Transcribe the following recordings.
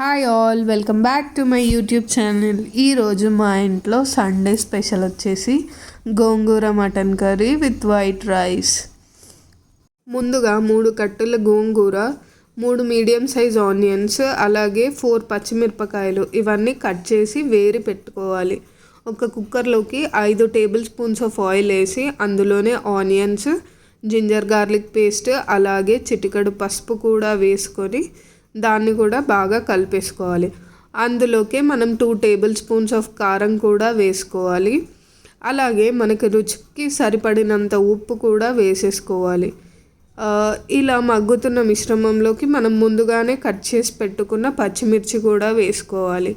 Hi all, welcome back to my YouTube channel. ఈరోజు మా ఇంట్లో సండే స్పెషల్ వచ్చేసి gongura mutton curry with white rice. ముందుగా 3 కట్టల గోంగూర, 3 మీడియం సైజ్ ఆనియన్స్, అలాగే 4 పచ్చిమిరపకాయలు ఇవన్నీ కట్ చేసి వేరి పెట్టుకోవాలి. ఒక కుక్కర్లోకి 5 టేబుల్ స్పూన్స్ ఆఫ్ ఆయిల్ వేసి అందులోనే ఆనియన్స్, జింజర్ గార్లిక్ పేస్ట్, అలాగే చిటికెడు పసుపు కూడా వేసుకొని దాన్ని కూడా బాగా కలిపేసుకోవాలి. అందులోకే మనం 2 టేబుల్ స్పూన్స్ ఆఫ్ కారం కూడా వేసుకోవాలి. అలాగే మనకి రుచికి సరిపడినంత ఉప్పు కూడా వేసేసుకోవాలి. ఇలా మగ్గుతున్న మిశ్రమంలోకి మనం ముందుగానే కట్ చేసి పెట్టుకున్న పచ్చిమిర్చి కూడా వేసుకోవాలి.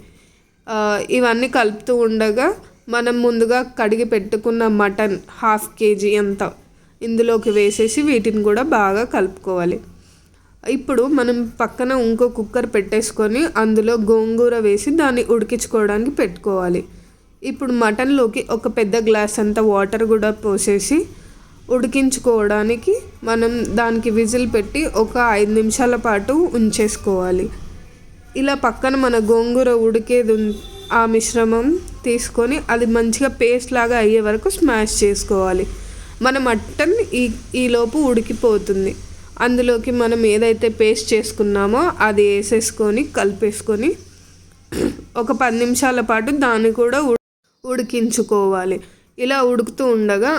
ఇవన్నీ కలుపుతూ ఉండగా మనం ముందుగా కడిగి పెట్టుకున్న మటన్ 1/2 kg అంత ఇందులోకి వేసేసి వీటిని కూడా బాగా కలుపుకోవాలి. ఇప్పుడు మనం పక్కన ఇంకో కుక్కర్ పెట్టేసుకొని అందులో గోంగూర వేసి దాన్ని ఉడికించుకోవడానికి పెట్టుకోవాలి. ఇప్పుడు మటన్లోకి ఒక పెద్ద గ్లాస్ అంత వాటర్ కూడా పోసేసి ఉడికించుకోవడానికి మనం దానికి విజిల్ పెట్టి ఒక 5 నిమిషాల పాటు ఉంచేసుకోవాలి. ఇలా పక్కన మన గోంగూర ఉడికేది ఆ మిశ్రమం తీసుకొని అది మంచిగా పేస్ట్ లాగా అయ్యే వరకు స్మాష్ చేసుకోవాలి. మన మటన్ ఈలోపు ఉడికిపోతుంది. అందులోకి మనం ఏదైతే పేస్ట్ చేసుకున్నామో అది వేసేసుకొని కలిపేసుకొని ఒక 10 నిమిషాల పాటు దాన్ని కూడా ఉడికించుకోవాలి. ఇలా ఉడుకుతూ ఉండగా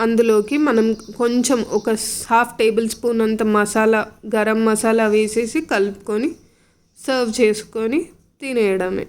అందులోకి మనం కొంచెం ఒక 1/2 టేబుల్ స్పూన్ అంత గరం మసాలా వేసేసి కలుపుకొని సర్వ్ చేసుకొని తినేయడమే.